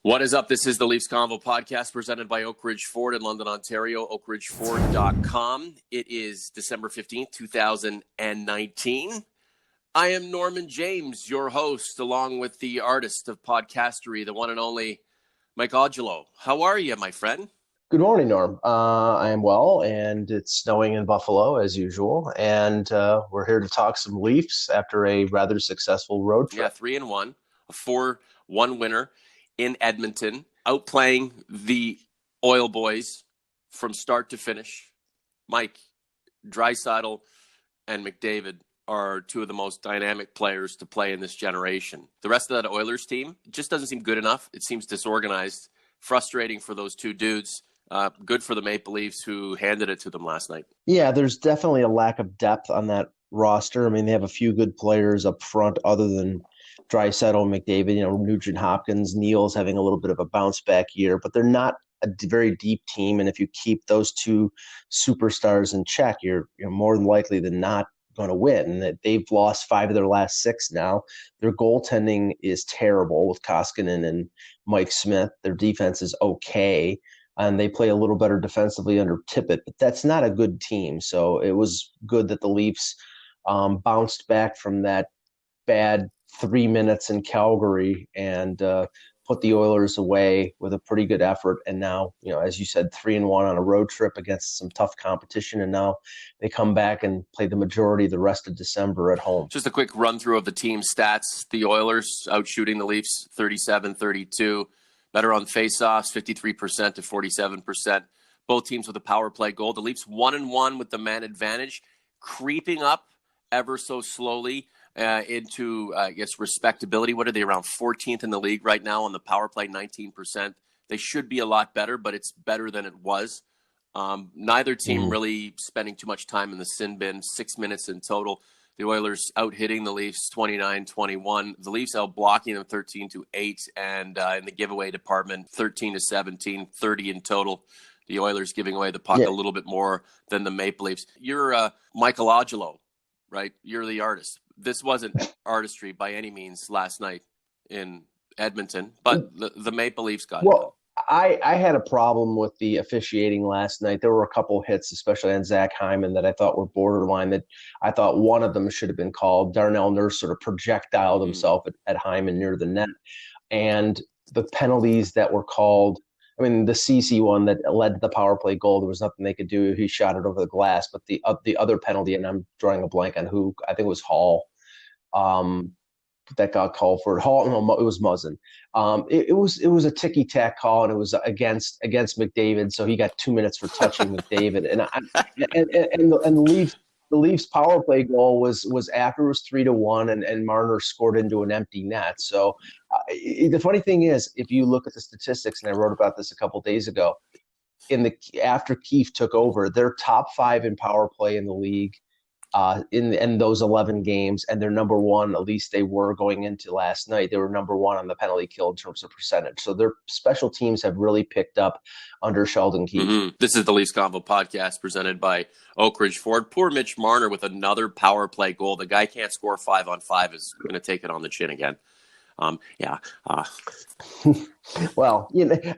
What is up? This is the Leafs Convo podcast presented by Oakridge Ford in London, Ontario, oakridgeford.com. It is December 15th, 2019. I am Norman James, your host, along with the artist of podcastery, the one and only Mike Augelo. How are you, my friend? Good morning, Norm. I am well, and it's snowing in Buffalo as usual. And we're here to talk some Leafs after a rather successful road trip. Yeah, 3-1, a 4-1 winner in Edmonton, outplaying the Oil Boys from start to finish. Mike, Draisaitl and McDavid are two of the most dynamic players to play in this generation. The rest of that Oilers team just doesn't seem good enough. It seems disorganized, frustrating for those two dudes. Good for the Maple Leafs who handed it to them last night. Yeah, there's definitely a lack of depth on that roster. I mean, they have a few good players up front other than Draisaitl and McDavid. You know, Nugent Hopkins, Neal's having a little bit of a bounce back year, but they're not a very deep team. And if you keep those two superstars in check, you're more than likely than not going to win. And they've lost 5 of their last 6 now. Their goaltending is terrible with Koskinen and Mike Smith. Their defense is okay, and they play a little better defensively under Tippett, but that's not a good team. So it was good that the Leafs bounced back from that bad 3 minutes in Calgary and put the Oilers away with a pretty good effort. And now, as you said, 3-1 on a road trip against some tough competition. And now they come back and play the majority of the rest of December at home. Just a quick run through of the team stats. The Oilers out shooting the Leafs 37-32. Better on faceoffs, 53% to 47%. Both teams with a power play goal. The Leafs 1-1 with the man advantage, creeping up ever so slowly into, respectability. What are they, around 14th in the league right now on the power play, 19%. They should be a lot better, but it's better than it was. Neither team really spending too much time in the sin bin, 6 minutes in total. The Oilers out hitting the Leafs 29-21. The Leafs out blocking them 13-8, and in the giveaway department 13-17, 30 in total. The Oilers giving away the puck a little bit more than the Maple Leafs. You're Michael Augelo, right? You're the artist. This wasn't artistry by any means last night in Edmonton, but the Maple Leafs got it. I had a problem with the officiating last night. There were a couple hits, especially on Zach Hyman, that I thought were borderline, that I thought one of them should have been called. Darnell Nurse sort of projectiled himself at Hyman near the net. And the penalties that were called, I mean, the CC one that led to the power play goal, there was nothing they could do. He shot it over the glass. But the other penalty, and I'm drawing a blank on who, I think it was Hall, that got called for it. Hall, no, it was Muzzin. It was a ticky-tack call, and it was against McDavid, so he got 2 minutes for touching McDavid. And the Leafs power play goal was after it was 3-1, and Marner scored into an empty net. So the funny thing is, if you look at the statistics, and I wrote about this a couple days ago, after Keefe took over, they're top 5 in power play in the league. In those 11 games, and they're number 1, at least they were going into last night. They were number 1 on the penalty kill in terms of percentage. So their special teams have really picked up under Sheldon Keefe. This is the Leafs Convo podcast presented by Oakridge Ford. Poor Mitch Marner with another power play goal. The guy can't score 5-on-5, is going to take it on the chin again. Well,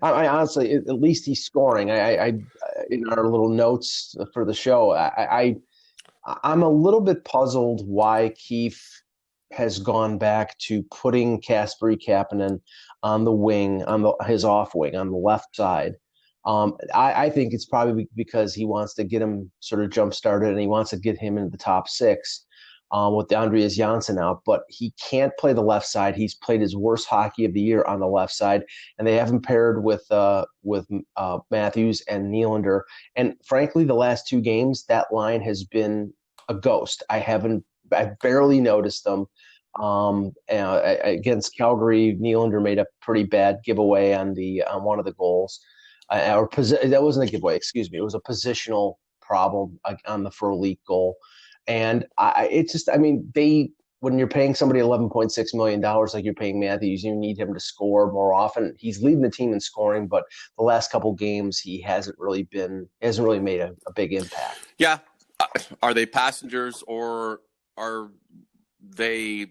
I honestly, at least he's scoring. I in our little notes for the show, I'm a little bit puzzled why Keefe has gone back to putting Kasperi Kapanen on the wing, his off wing, on the left side. I think it's probably because he wants to get him sort of jump started, and he wants to get him into the top 6 with Andreas Janssen out. But he can't play the left side. He's played his worst hockey of the year on the left side, and they haven't paired with Matthews and Nylander. And frankly, the last 2 games, that line has been a ghost. I barely noticed them. Against Calgary, Nylander made a pretty bad giveaway on one of the goals. That wasn't a giveaway, excuse me. It was a positional problem on the Furleek goal. And when you're paying somebody $11.6 million like you're paying Matthews, you need him to score more often. He's leading the team in scoring, but the last couple games he hasn't really made a big impact. Yeah. Are they passengers, or are they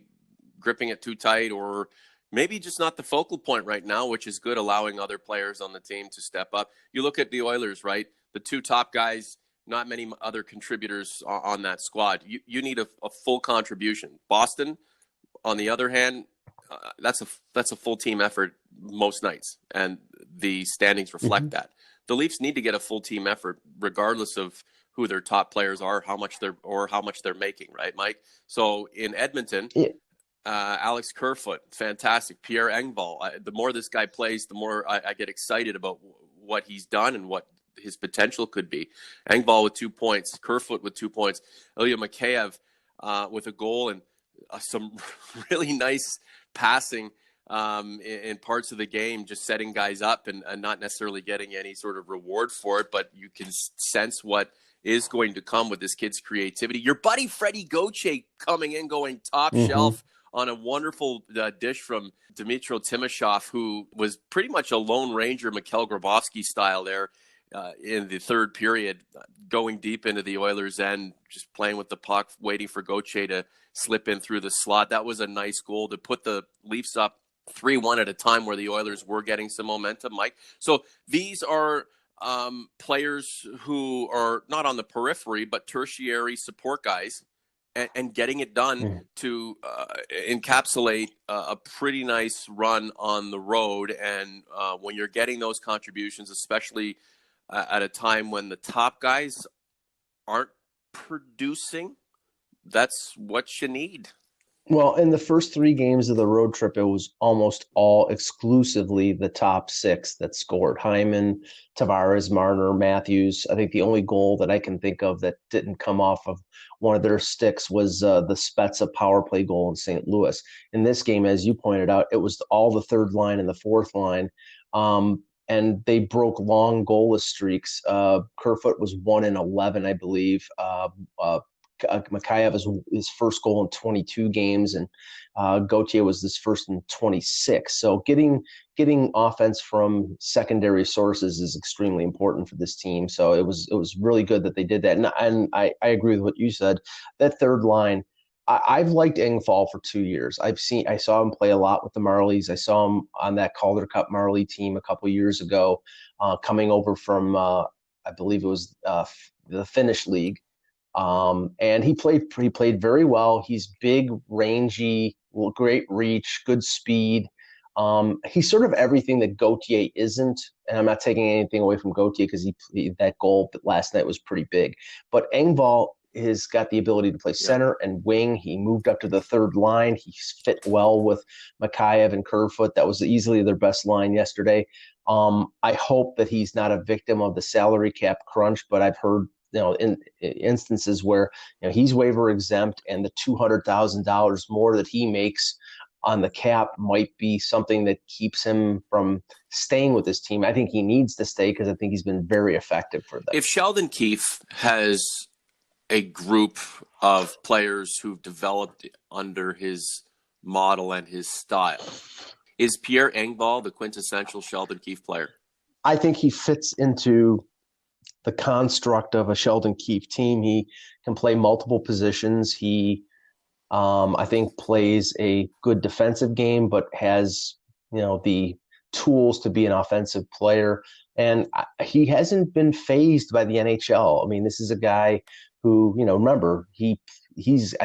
gripping it too tight, or maybe just not the focal point right now, which is good, allowing other players on the team to step up. You look at the Oilers, right? The two top guys, not many other contributors on that squad. You need a full contribution. Boston, on the other hand, that's a full team effort most nights, and the standings reflect that. The Leafs need to get a full team effort, regardless of who their top players are, how much they're making, right, Mike? So in Edmonton, Alex Kerfoot, fantastic. Pierre Engvall. The more this guy plays, the more I get excited about what he's done and what his potential could be. Engvall with 2 points, Kerfoot with 2 points, Ilya Mikheyev with a goal, and some really nice passing in parts of the game, just setting guys up and not necessarily getting any sort of reward for it, but you can sense what is going to come with this kid's creativity. Your buddy Freddie Gauthier coming in, going top shelf on a wonderful dish from Dmytro Timashov, who was pretty much a Lone Ranger, Mikhail Grabovski style there in the third period, going deep into the Oilers' end, just playing with the puck, waiting for Gauthier to slip in through the slot. That was a nice goal to put the Leafs up 3-1 at a time where the Oilers were getting some momentum, Mike. So these are players who are not on the periphery, but tertiary support guys, and getting it done to encapsulate a pretty nice run on the road. And when you're getting those contributions, especially at a time when the top guys aren't producing, that's what you need. Well, in the first 3 games of the road trip, it was almost all exclusively the top 6 that scored. Hyman, Tavares, Marner, Matthews. I think the only goal that I can think of that didn't come off of one of their sticks was the Spezza power play goal in St. Louis. In this game, as you pointed out, it was all the third line and the fourth line. And they broke long goalless streaks. Kerfoot was 1-11, I believe. Mikheyev is his first goal in 22 games, and Gauthier was his first in 26. So getting offense from secondary sources is extremely important for this team. So it was really good that they did that. And I agree with what you said. That third line, I've liked Engvall for 2 years. I saw him play a lot with the Marlies. I saw him on that Calder Cup Marley team a couple years ago, coming over from I believe it was the Finnish league. And he played very well. He's big, rangy, great reach, good speed. He's sort of everything that Gauthier isn't, and I'm not taking anything away from Gauthier because that goal last night was pretty big. But Engvall has got the ability to play center and wing. He moved up to the third line. He fit well with Mikheyev and Kerfoot. That was easily their best line yesterday. I hope that he's not a victim of the salary cap crunch, but I've heard in instances where he's waiver exempt, and the $200,000 more that he makes on the cap might be something that keeps him from staying with his team. I think he needs to stay because I think he's been very effective for them. If Sheldon Keefe has a group of players who've developed under his model and his style, is Pierre Engvall the quintessential Sheldon Keefe player? I think he fits into the construct of a Sheldon Keefe team. He can play multiple positions. He, I think, plays a good defensive game, but has, the tools to be an offensive player. And he hasn't been fazed by the NHL. I mean, this is a guy who, remember, I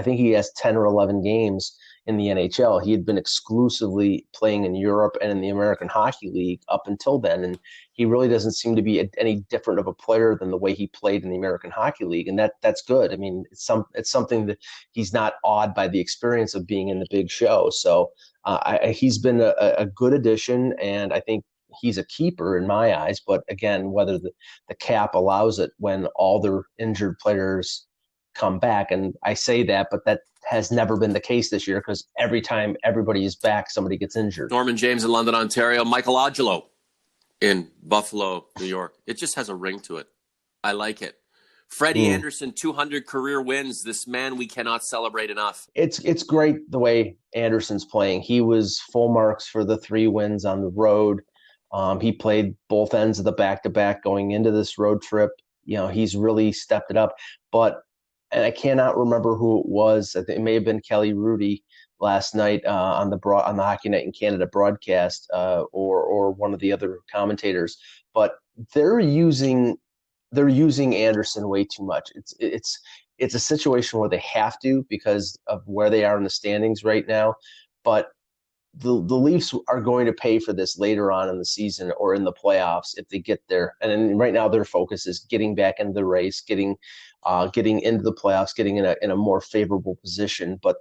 think he has 10 or 11 games in the NHL. He had been exclusively playing in Europe and in the American Hockey League up until then, and he really doesn't seem to be any different of a player than the way he played in the American Hockey League, and that's good. I mean, it's something that he's not awed by the experience of being in the big show. So he's been a good addition, and I think he's a keeper in my eyes. But again, whether the cap allows it when all their injured players come back, and I say that, but that has never been the case this year because every time everybody is back, somebody gets injured. Norman James in London, Ontario. Michelangelo in Buffalo, New York. It just has a ring to it. I like it. Freddie Anderson, 200 career wins. This man we cannot celebrate enough. It's great the way Anderson's playing. He was full marks for the 3 wins on the road. He played both ends of the back-to-back going into this road trip. He's really stepped it up. But and I cannot remember who it was. I think it may have been Kelly Rudy last night on the Hockey Night in Canada broadcast, or one of the other commentators, but they're using Anderson way too much. It's a situation where they have to because of where they are in the standings right now, but the Leafs are going to pay for this later on in the season or in the playoffs if they get there. And right now their focus is getting back into the race, getting into the playoffs, getting in a more favorable position. But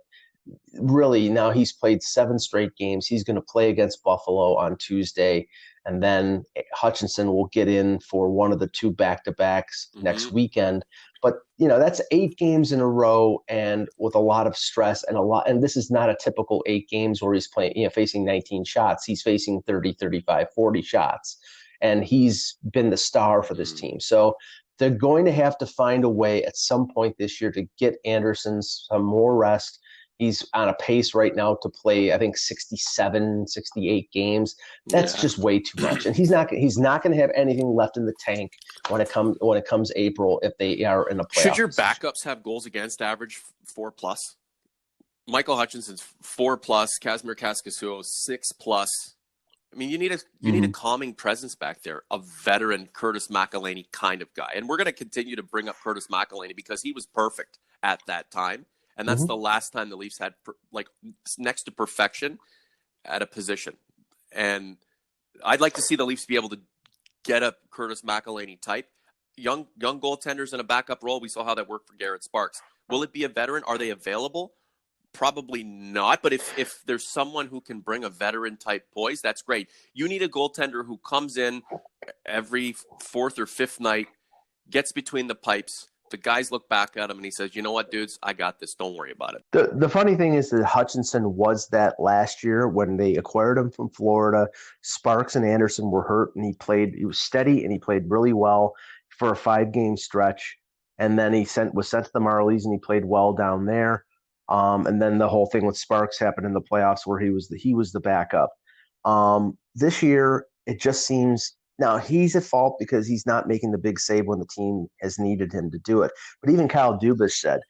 really now he's played 7 straight games. He's going to play against Buffalo on Tuesday, and then Hutchinson will get in for one of the 2 back-to-backs next weekend. But that's 8 games in a row, and with a lot of stress and this is not a typical 8 games where he's playing, facing 19 shots. He's facing 30, 35, 40 shots, and he's been the star for this team. So they're going to have to find a way at some point this year to get Anderson some more rest. He's on a pace right now to play, I think, 67, 68 games. That's just way too much. And he's not going to have anything left in the tank when it comes April if they are in a playoff. Should your backups have goals against average 4+? Michael Hutchinson's 4+, Kazimir Kaskasuo 6+. I mean, you need a calming presence back there, a veteran Curtis McElhinney kind of guy. And we're going to continue to bring up Curtis McElhinney because he was perfect at that time. And that's the last time the Leafs had next to perfection at a position. And I'd like to see the Leafs be able to get a Curtis McElhinney type. Young goaltenders in a backup role. We saw how that worked for Garrett Sparks. Will it be a veteran? Are they available? Probably not. But if there's someone who can bring a veteran type poise, that's great. You need a goaltender who comes in every 4th or 5th night, gets between the pipes. The guys look back at him and he says, you know what, dudes, I got this. Don't worry about it. The funny thing is that Hutchinson was that last year when they acquired him from Florida. Sparks and Anderson were hurt, and he was steady and he played really well for a 5-game stretch. And then he was sent to the Marlies, and he played well down there. And then the whole thing with Sparks happened in the playoffs where he was the backup. This year, it just seems. Now, he's at fault because he's not making the big save when the team has needed him to do it. But even Kyle Dubas said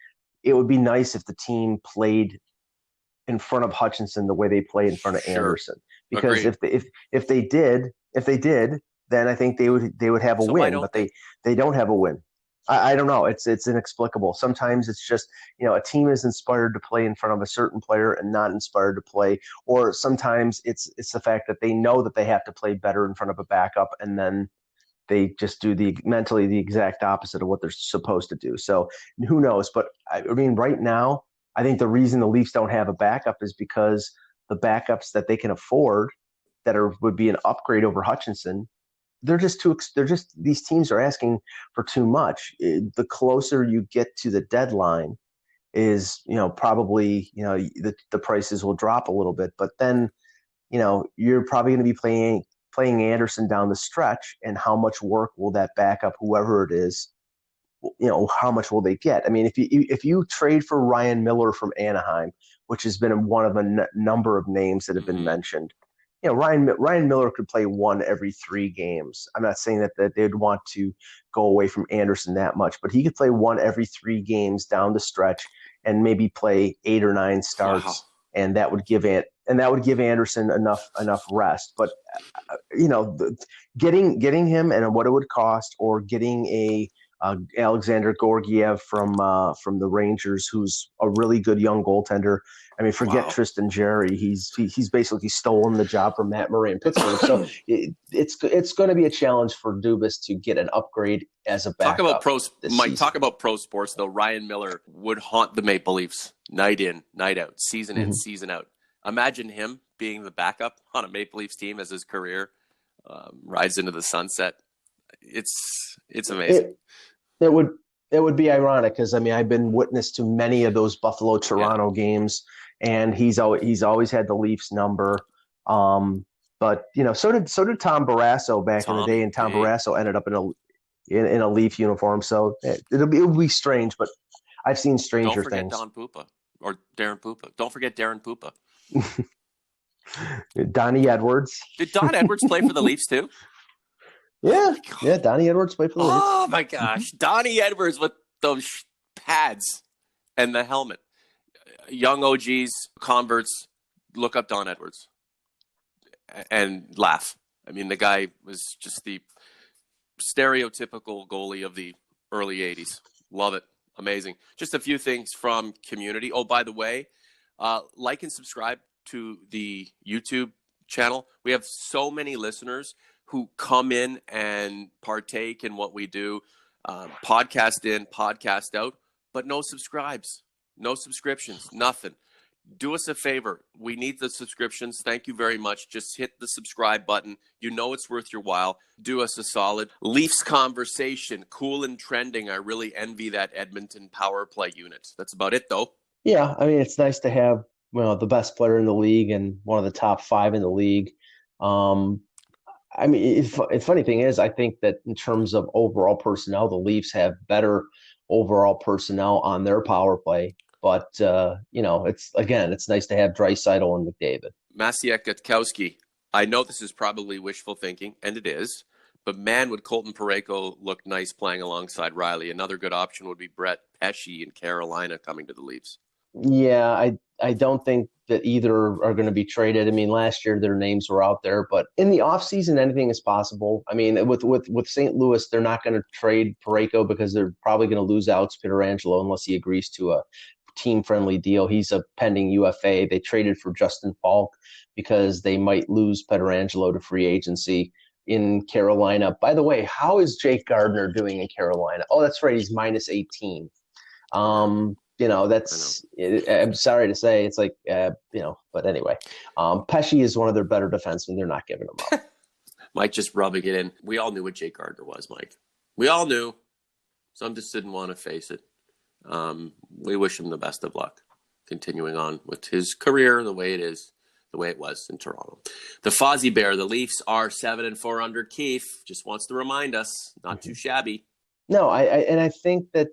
it would be nice if the team played in front of Hutchinson the way they play in front of Anderson. Because if they did, then I think they would have a win. But they don't have a win. I don't know. It's inexplicable. Sometimes it's just, a team is inspired to play in front of a certain player and not inspired to play. Or sometimes it's the fact that they know that they have to play better in front of a backup, and then they just do mentally the exact opposite of what they're supposed to do. So who knows? But I mean, right now, I think the reason the Leafs don't have a backup is because the backups that they can afford would be an upgrade over Hutchinson. These teams are asking for too much. The closer you get to the deadline is, probably, the prices will drop a little bit, but then, you're probably going to be playing Anderson down the stretch, and how much work will that backup, whoever it is, how much will they get? I mean, if you trade for Ryan Miller from Anaheim, which has been one of a number of names that have been mentioned, Ryan Miller could play 1 every 3 games. I'm not saying that they'd want to go away from Anderson that much, but he could play 1 every 3 games down the stretch and maybe play 8 or 9 starts, and that would give Anderson enough rest. But getting him and what it would cost, or getting a Alexander Georgiev from the Rangers, who's a really good young goaltender. I mean, forget Tristan Jarry. He's basically stolen the job from Matt Murray in Pittsburgh. So it's going to be a challenge for Dubas to get an upgrade as a backup. Talk about pro sports, though. Ryan Miller would haunt the Maple Leafs night in, night out, season in, season out. Imagine him being the backup on a Maple Leafs team as his career rides into the sunset. It's amazing. It would be ironic because, I mean, I've been witness to many of those Buffalo-Toronto games, and he's always had the Leafs number. But so did Tom Barrasso back in the day, and Tom Barrasso ended up in a Leaf uniform. So it'll be strange, but I've seen stranger things. Don't forget Don Pupa or Darren Pupa. Don't forget Darren Pupa. Donnie Edwards. Did Don Edwards play for the Leafs too? Yeah, Donnie Edwards played for the Leafs. Oh my gosh, Donnie Edwards with those pads and the helmet. young OGs, converts, look up Don Edwards and laugh. I mean, the guy was just the stereotypical goalie of the early 80s. Love it. Amazing. Just a few things from community. Oh, by the way, like and subscribe to the YouTube channel. We have so many listeners who come in and partake in what we do, podcast in, podcast out, but no subscribes, no subscriptions, nothing. Do us a favor. We need the subscriptions. Thank you very much. Just hit the subscribe button. You know it's worth your while. Do us a solid. Leafs conversation, cool and trending. I really envy that Edmonton power play unit. That's about it, though. Yeah, I mean, it's nice to have, the best player in the league and one of the top 5 in the league. I mean, funny thing is, I think that in terms of overall personnel, the Leafs have better overall personnel on their power play. But, it's nice to have Draisaitl and McDavid. Maciek Gutkowski. I know this is probably wishful thinking, and it is. But, man, would Colton Parayko look nice playing alongside Riley. Another good option would be Brett Pesce in Carolina coming to the Leafs. Yeah, I don't think that either are going to be traded. I mean, last year their names were out there, but in the offseason, anything is possible. I mean, with St. Louis, they're not going to trade Parayko because they're probably going to lose Alex Pietrangelo unless he agrees to a team-friendly deal. He's a pending UFA. They traded for Justin Falk because they might lose Pietrangelo to free agency in Carolina. By the way, how is Jake Gardner doing in Carolina? Oh, that's right. He's minus 18. I'm sorry to say, it's like, but anyway, Pesce is one of their better defensemen. They're not giving him up. Mike just rubbing it in. We all knew what Jake Gardner was, Mike. We all knew. Some just didn't want to face it. We wish him the best of luck continuing on with his career the way it was in Toronto. The Fozzie Bear, the Leafs are 7-4 under Keefe. Just wants to remind us, not too shabby. No, I think that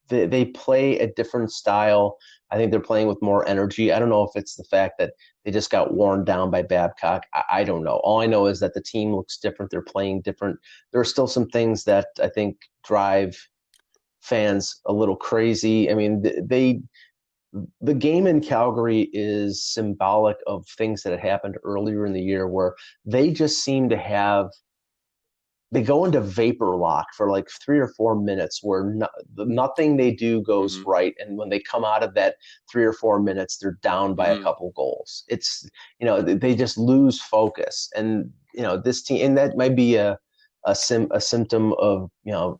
they play a different style. I think they're playing with more energy. I don't know if it's the fact that they just got worn down by Babcock. I don't know. All I know is that the team looks different. They're playing different. There are still some things that I think drive fans a little crazy. I mean, the game in Calgary is symbolic of things that had happened earlier in the year where they just seem to have – they go into vapor lock for like 3 or 4 minutes where nothing they do goes right. And when they come out of that 3 or 4 minutes, they're down by a couple goals. It's, they just lose focus. And, this team, and that might be a symptom of,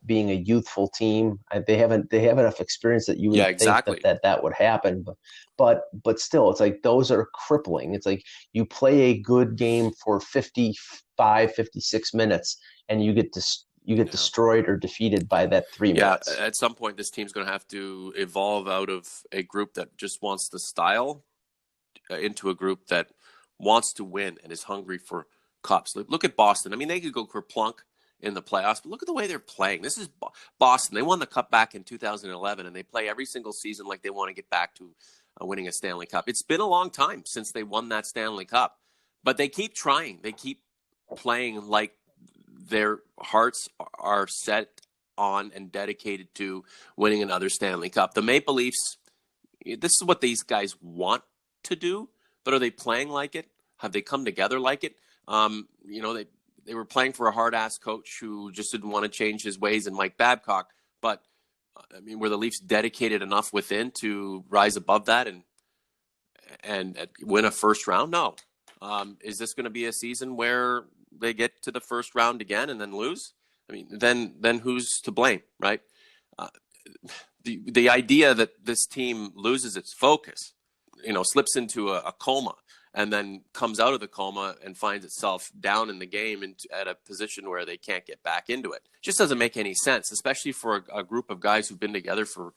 being a youthful team. They have enough experience that you would think that would happen. But still, it's like those are crippling. It's like you play a good game for 55, 56 minutes, and you get destroyed or defeated by that 3 minutes. Yeah, at some point, this team's going to have to evolve out of a group that just wants the style into a group that wants to win and is hungry for cups. Look at Boston. I mean, they could go kerplunk in the playoffs, but look at the way they're playing. This is Boston. They won the cup back in 2011, and they play every single season like they want to get back to winning a Stanley Cup. It's been a long time since they won that Stanley Cup, but they keep trying. They keep playing like their hearts are set on and dedicated to winning another Stanley Cup. The Maple Leafs, this is what these guys want to do, but are they playing like it? Have they come together like it? They were playing for a hard-ass coach who just didn't want to change his ways in Mike Babcock. But, I mean, were the Leafs dedicated enough within to rise above that and win a first round? No. Is this going to be a season where they get to the first round again and then lose? I mean, then who's to blame, right? The idea that this team loses its focus, slips into a coma and then comes out of the coma and finds itself down in the game and at a position where they can't get back into it. Just doesn't make any sense, especially for a group of guys who've been together for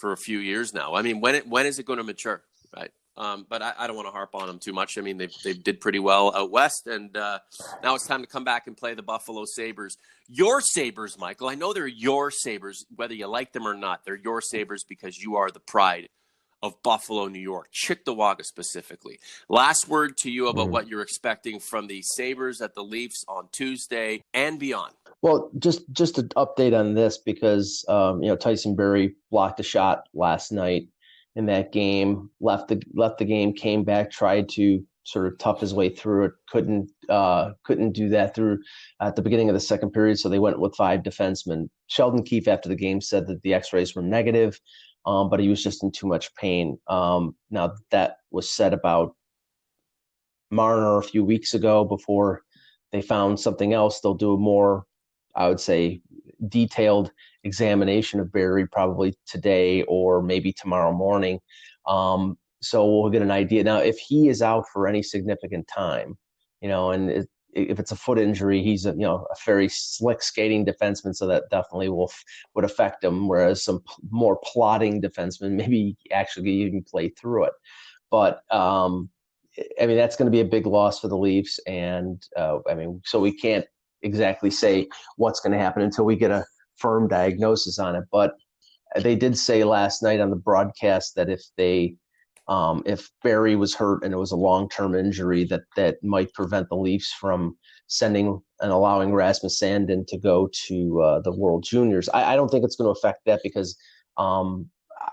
a few years now. I mean, when is it going to mature, right? But I don't want to harp on them too much. I mean, they did pretty well out west, and now it's time to come back and play the Buffalo Sabres. Your Sabres, Michael. I know they're your Sabres, whether you like them or not. They're your Sabres because you are the pride of Buffalo, New York, Cheektowaga specifically. Last word to you about what you're expecting from the Sabres at the Leafs on Tuesday and beyond. Well, just an update on this because Tyson Berry blocked a shot last night in that game, left the game, came back, tried to sort of tough his way through it, couldn't do that through at the beginning of the second period, so they went with 5 defensemen. Sheldon Keefe after the game said that the x-rays were negative, but he was just in too much pain. Now that was said about Marner a few weeks ago before they found something else. They'll do a more, I would say, detailed examination of Barry probably today or maybe tomorrow morning. So we'll get an idea. Now, if he is out for any significant time, and if it's a foot injury, he's a very slick skating defenseman, so that definitely would affect him. Whereas some more plodding defensemen maybe actually even play through it. But that's going to be a big loss for the Leafs, and so we can't exactly say what's going to happen until we get a firm diagnosis on it. But they did say last night on the broadcast that if Barry was hurt and it was a long-term injury, that might prevent the Leafs from sending and allowing Rasmus Sandin to go to the World Juniors. I don't think it's going to affect that because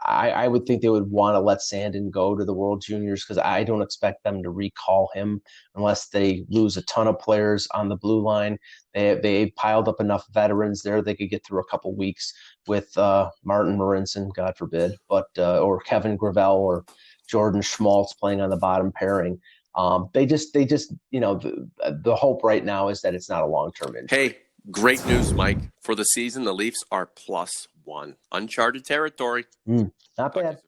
I would think they would want to let Sandin go to the World Juniors because I don't expect them to recall him unless they lose a ton of players on the blue line. They piled up enough veterans there they could get through a couple weeks with Martin Marincin, God forbid, or Kevin Gravel or Jordan Schmaltz playing on the bottom pairing. The hope right now is that it's not a long-term injury. Hey, great news, Mike. For the season, the Leafs are +1. Uncharted territory. Not bad.